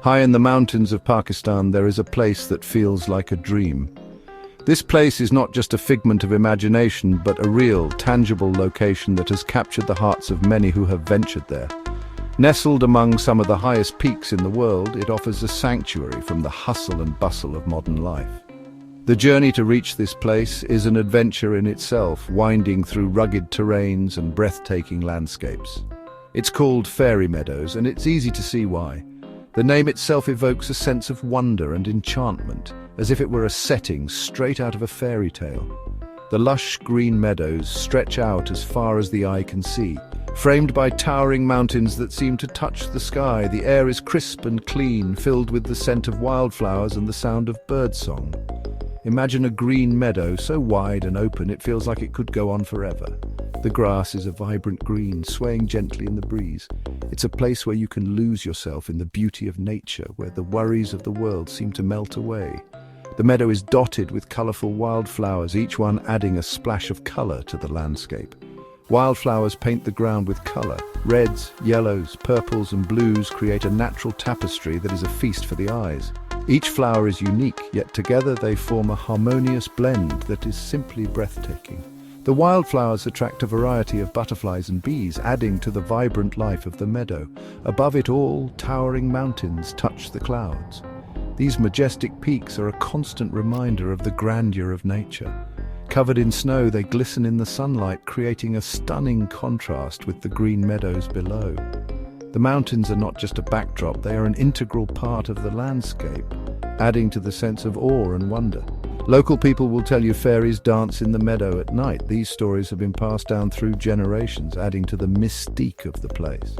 High in the mountains of Pakistan, there is a place that feels like a dream. This place is not just a figment of imagination, but a real, tangible location that has captured the hearts of many who have ventured there. Nestled among some of the highest peaks in the world, it offers a sanctuary from the hustle and bustle of modern life. The journey to reach this place is an adventure in itself, winding through rugged terrains and breathtaking landscapes. It's called Fairy Meadows, and it's easy to see why. The name itself evokes a sense of wonder and enchantment, as if it were a setting straight out of a fairy tale. The lush green meadows stretch out as far as the eye can see. Framed by towering mountains that seem to touch the sky, the air is crisp and clean, filled with the scent of wildflowers and the sound of birdsong. Imagine a green meadow so wide and open it feels like it could go on forever. The grass is a vibrant green, swaying gently in the breeze. It's a place where you can lose yourself in the beauty of nature, where the worries of the world seem to melt away. The meadow is dotted with colorful wildflowers, each one adding a splash of color to the landscape. Wildflowers paint the ground with color. Reds, yellows, purples and blues create a natural tapestry that is a feast for the eyes. Each flower is unique, yet together they form a harmonious blend that is simply breathtaking. The wildflowers attract a variety of butterflies and bees, adding to the vibrant life of the meadow. Above it all, towering mountains touch the clouds. These majestic peaks are a constant reminder of the grandeur of nature. Covered in snow, they glisten in the sunlight, creating a stunning contrast with the green meadows below. The mountains are not just a backdrop, they are an integral part of the landscape, adding to the sense of awe and wonder. Local people will tell you fairies dance in the meadow at night. These stories have been passed down through generations, adding to the mystique of the place.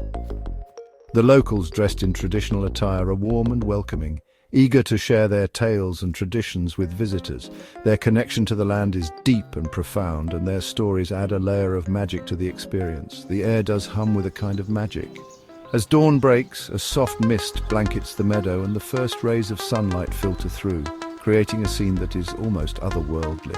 The locals, dressed in traditional attire, are warm and welcoming, eager to share their tales and traditions with visitors. Their connection to the land is deep and profound, and their stories add a layer of magic to the experience. The air does hum with a kind of magic. As dawn breaks, a soft mist blankets the meadow and the first rays of sunlight filter through, creating a scene that is almost otherworldly.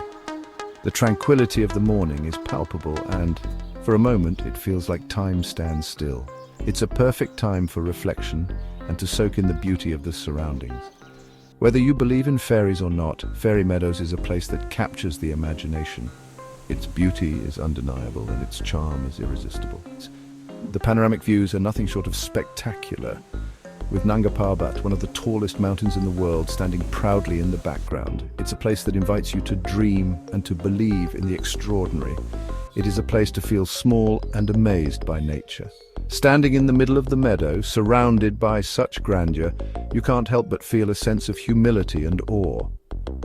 The tranquility of the morning is palpable and, for a moment, it feels like time stands still. It's a perfect time for reflection and to soak in the beauty of the surroundings. Whether you believe in fairies or not, Fairy Meadows is a place that captures the imagination. Its beauty is undeniable and its charm is irresistible. The panoramic views are nothing short of spectacular, with Nanga Parbat, one of the tallest mountains in the world, standing proudly in the background. It's a place that invites you to dream and to believe in the extraordinary. It is a place to feel small and amazed by nature. Standing in the middle of the meadow, surrounded by such grandeur, you can't help but feel a sense of humility and awe.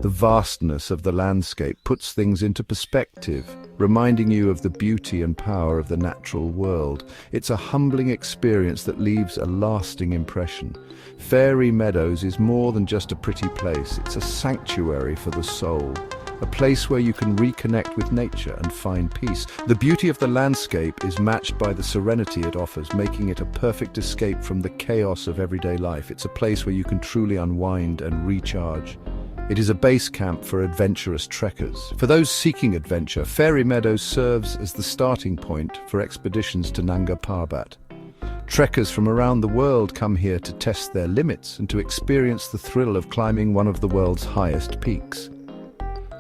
The vastness of the landscape puts things into perspective, reminding you of the beauty and power of the natural world. It's a humbling experience that leaves a lasting impression. Fairy Meadows is more than just a pretty place. It's a sanctuary for the soul, a place where you can reconnect with nature and find peace. The beauty of the landscape is matched by the serenity it offers, making it a perfect escape from the chaos of everyday life. It's a place where you can truly unwind and recharge. It is a base camp for adventurous trekkers. For those seeking adventure, Fairy Meadows serves as the starting point for expeditions to Nanga Parbat. Trekkers from around the world come here to test their limits and to experience the thrill of climbing one of the world's highest peaks.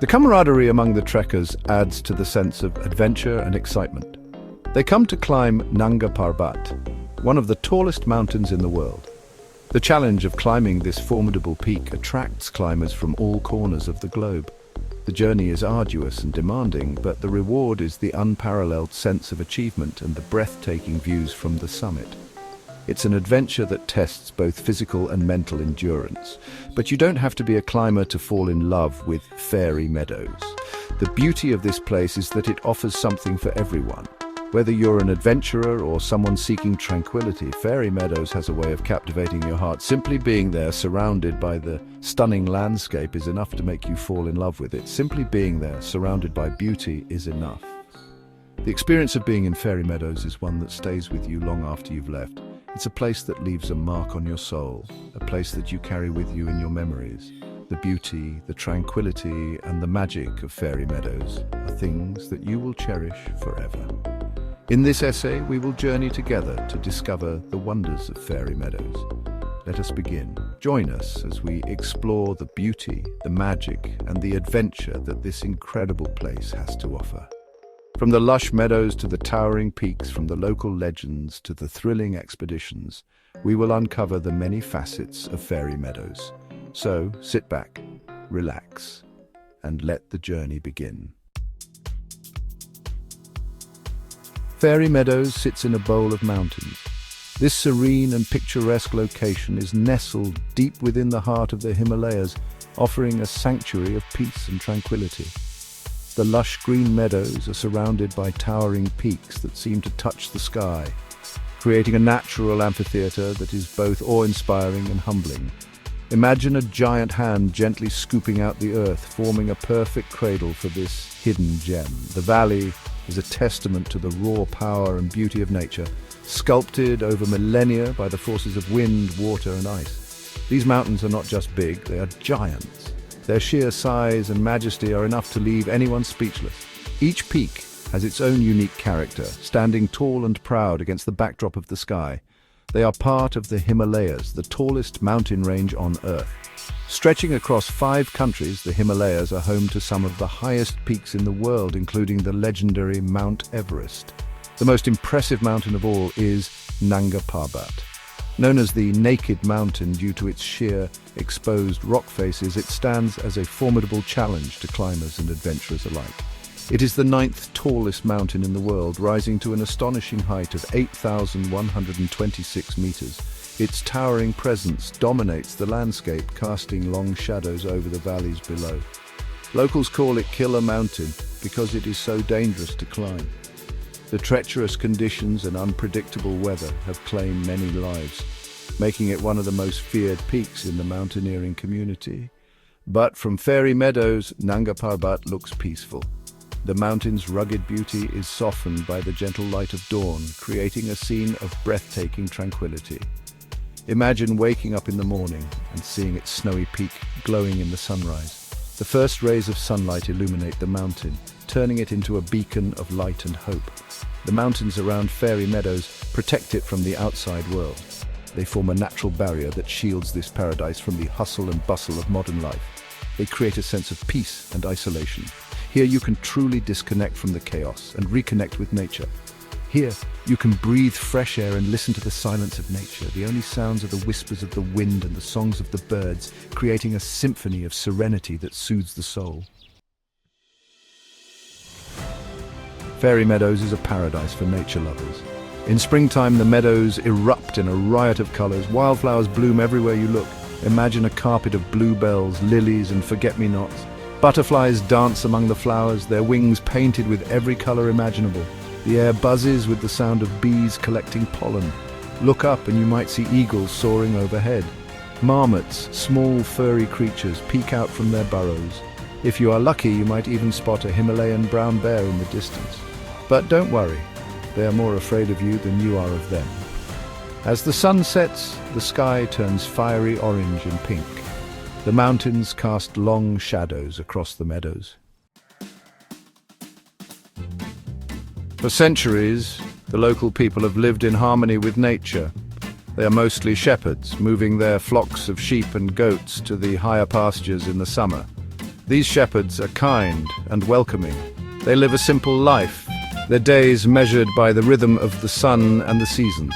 The camaraderie among the trekkers adds to the sense of adventure and excitement. They come to climb Nanga Parbat, one of the tallest mountains in the world. The challenge of climbing this formidable peak attracts climbers from all corners of the globe. The journey is arduous and demanding, but the reward is the unparalleled sense of achievement and the breathtaking views from the summit. It's an adventure that tests both physical and mental endurance. But you don't have to be a climber to fall in love with Fairy Meadows. The beauty of this place is that it offers something for everyone. Whether you're an adventurer or someone seeking tranquility, Fairy Meadows has a way of captivating your heart. Simply being there, surrounded by the stunning landscape, is enough to make you fall in love with it. Simply being there, surrounded by beauty, is enough. The experience of being in Fairy Meadows is one that stays with you long after you've left. It's a place that leaves a mark on your soul, a place that you carry with you in your memories. The beauty, the tranquility, and the magic of Fairy Meadows are things that you will cherish forever. In this essay, we will journey together to discover the wonders of Fairy Meadows. let us begin. Join us as we explore the beauty, the magic, and the adventure that this incredible place has to offer. From the lush meadows to the towering peaks, from the local legends to the thrilling expeditions, we will uncover the many facets of Fairy Meadows. So, sit back, relax, and let the journey begin. Fairy Meadows sits in a bowl of mountains. This serene and picturesque location is nestled deep within the heart of the Himalayas, offering a sanctuary of peace and tranquility. The lush green meadows are surrounded by towering peaks that seem to touch the sky, creating a natural amphitheater that is both awe-inspiring and humbling. Imagine a giant hand gently scooping out the earth, forming a perfect cradle for this hidden gem. The valley is a testament to the raw power and beauty of nature, sculpted over millennia by the forces of wind, water, and ice. These mountains are not just big, they are giants. Their sheer size and majesty are enough to leave anyone speechless. Each peak has its own unique character, standing tall and proud against the backdrop of the sky. They are part of the Himalayas, the tallest mountain range on Earth. Stretching across 5 countries, the Himalayas are home to some of the highest peaks in the world, including the legendary Mount Everest. The most impressive mountain of all is Nanga Parbat. Known as the Naked Mountain due to its sheer, exposed rock faces, it stands as a formidable challenge to climbers and adventurers alike. It is the 9th tallest mountain in the world, rising to an astonishing height of 8,126 meters. Its towering presence dominates the landscape, casting long shadows over the valleys below. Locals call it Killer Mountain because it is so dangerous to climb. The treacherous conditions and unpredictable weather have claimed many lives, making it one of the most feared peaks in the mountaineering community. But from Fairy Meadows, Nanga Parbat looks peaceful. The mountain's rugged beauty is softened by the gentle light of dawn, creating a scene of breathtaking tranquility. Imagine waking up in the morning and seeing its snowy peak glowing in the sunrise. The first rays of sunlight illuminate the mountain, turning it into a beacon of light and hope. The mountains around Fairy Meadows protect it from the outside world. They form a natural barrier that shields this paradise from the hustle and bustle of modern life. They create a sense of peace and isolation. Here you can truly disconnect from the chaos and reconnect with nature. Here you can breathe fresh air and listen to the silence of nature. The only sounds are the whispers of the wind and the songs of the birds, creating a symphony of serenity that soothes the soul. Fairy Meadows is a paradise for nature lovers. In springtime, the meadows erupt in a riot of colors. Wildflowers bloom everywhere you look. Imagine a carpet of bluebells, lilies, and forget-me-nots. Butterflies dance among the flowers, their wings painted with every color imaginable. The air buzzes with the sound of bees collecting pollen. Look up and you might see eagles soaring overhead. Marmots, small furry creatures, peek out from their burrows. If you are lucky, you might even spot a Himalayan brown bear in the distance. But don't worry, they are more afraid of you than you are of them. As the sun sets, the sky turns fiery orange and pink. The mountains cast long shadows across the meadows. For centuries, the local people have lived in harmony with nature. They are mostly shepherds, moving their flocks of sheep and goats to the higher pastures in the summer. These shepherds are kind and welcoming. They live a simple life, their days measured by the rhythm of the sun and the seasons.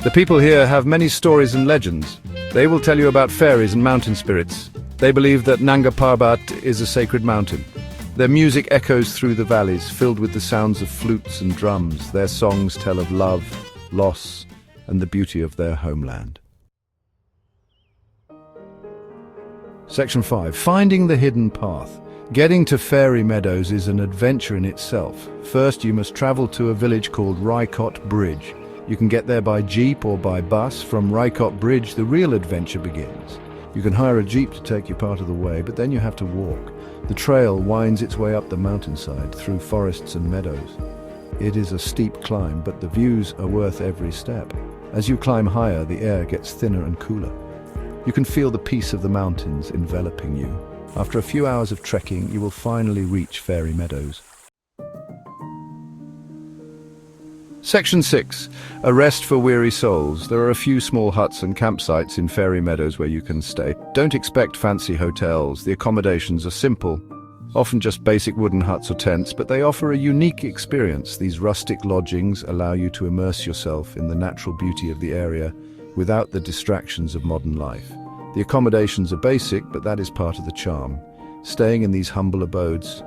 The people here have many stories and legends. They will tell you about fairies and mountain spirits. They believe that Nanga Parbat is a sacred mountain. Their music echoes through the valleys, filled with the sounds of flutes and drums. Their songs tell of love, loss, and the beauty of their homeland. Section 5. Finding the hidden path. Getting to Fairy Meadows is an adventure in itself. First, you must travel to a village called Raikot Bridge. You can get there by jeep or by bus. From Raikot Bridge, the real adventure begins. You can hire a jeep to take you part of the way, but then you have to walk. The trail winds its way up the mountainside through forests and meadows. It is a steep climb, but the views are worth every step. As you climb higher, the air gets thinner and cooler. You can feel the peace of the mountains enveloping you. After a few hours of trekking, you will finally reach Fairy Meadows. Section 6. A rest for weary souls. There are a few small huts and campsites in Fairy Meadows where you can stay. Don't expect fancy hotels. The accommodations are simple, often just basic wooden huts or tents, but they offer a unique experience. These rustic lodgings allow you to immerse yourself in the natural beauty of the area without the distractions of modern life. The accommodations are basic, but that is part of the charm. Staying in these humble abodes,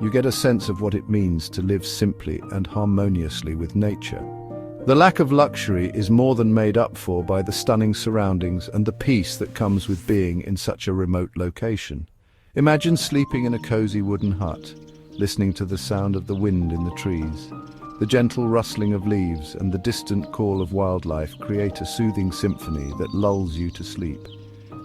you get a sense of what it means to live simply and harmoniously with nature. The lack of luxury is more than made up for by the stunning surroundings and the peace that comes with being in such a remote location. Imagine sleeping in a cozy wooden hut, listening to the sound of the wind in the trees. The gentle rustling of leaves and the distant call of wildlife create a soothing symphony that lulls you to sleep.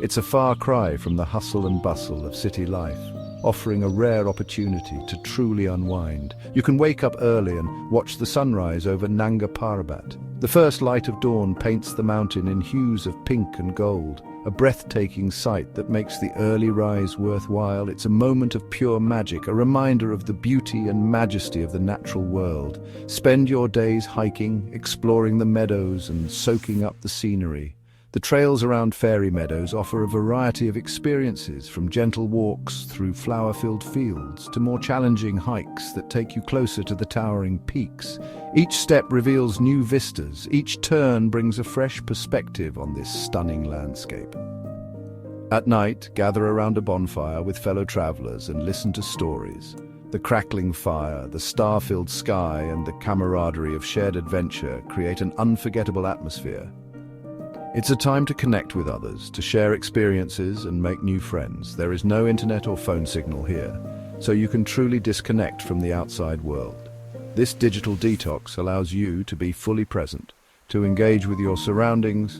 It's a far cry from the hustle and bustle of city life, offering a rare opportunity to truly unwind. You can wake up early and watch the sunrise over Nanga Parbat. The first light of dawn paints the mountain in hues of pink and gold, a breathtaking sight that makes the early rise worthwhile. It's a moment of pure magic, a reminder of the beauty and majesty of the natural world. Spend your days hiking, exploring the meadows and soaking up the scenery. The trails around Fairy Meadows offer a variety of experiences, from gentle walks through flower-filled fields to more challenging hikes that take you closer to the towering peaks. Each step reveals new vistas. Each turn brings a fresh perspective on this stunning landscape. At night, gather around a bonfire with fellow travelers and listen to stories. The crackling fire, the star-filled sky, and the camaraderie of shared adventure create an unforgettable atmosphere. It's a time to connect with others, to share experiences and make new friends. There is no internet or phone signal here, so you can truly disconnect from the outside world. This digital detox allows you to be fully present, to engage with your surroundings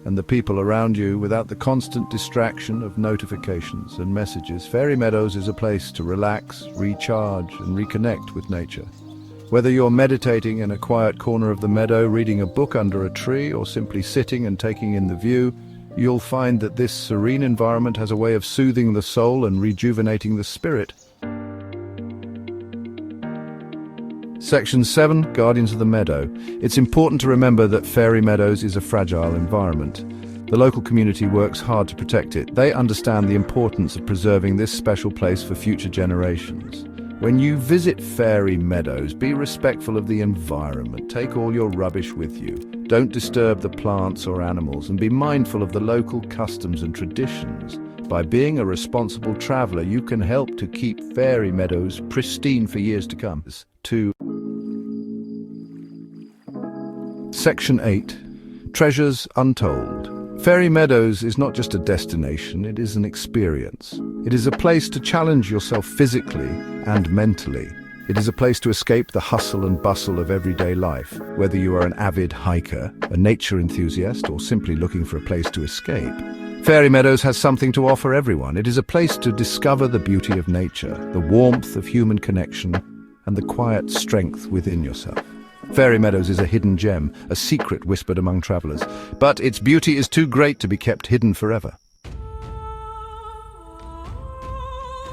and the people around you without the constant distraction of notifications and messages. Fairy Meadows is a place to relax, recharge, and reconnect with nature. Whether you're meditating in a quiet corner of the meadow, reading a book under a tree, or simply sitting and taking in the view, you'll find that this serene environment has a way of soothing the soul and rejuvenating the spirit. Section 7. Guardians of the Meadow. It's important to remember that Fairy Meadows is a fragile environment. The local community works hard to protect it. They understand the importance of preserving this special place for future generations. When you visit Fairy Meadows, be respectful of the environment. Take all your rubbish with you. Don't disturb the plants or animals, and be mindful of the local customs and traditions. By being a responsible traveler, you can help to keep Fairy Meadows pristine for years to come. Section 8. Treasures Untold. Fairy Meadows is not just a destination, it is an experience. It is a place to challenge yourself physically and mentally. It is a place to escape the hustle and bustle of everyday life. Whether you are an avid hiker, a nature enthusiast, or simply looking for a place to escape, Fairy Meadows has something to offer everyone. It is a place to discover the beauty of nature, the warmth of human connection, and the quiet strength within yourself. Fairy Meadows is a hidden gem, a secret whispered among travelers, but its beauty is too great to be kept hidden forever.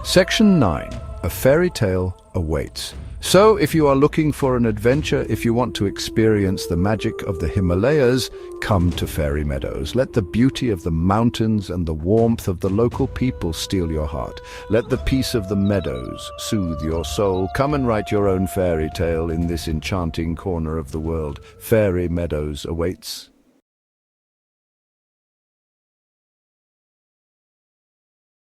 Section 9. A fairy tale awaits. So, if you are looking for an adventure, if you want to experience the magic of the Himalayas, come to Fairy Meadows. Let the beauty of the mountains and the warmth of the local people steal your heart. Let the peace of the meadows soothe your soul. Come and write your own fairy tale in this enchanting corner of the world. Fairy Meadows awaits.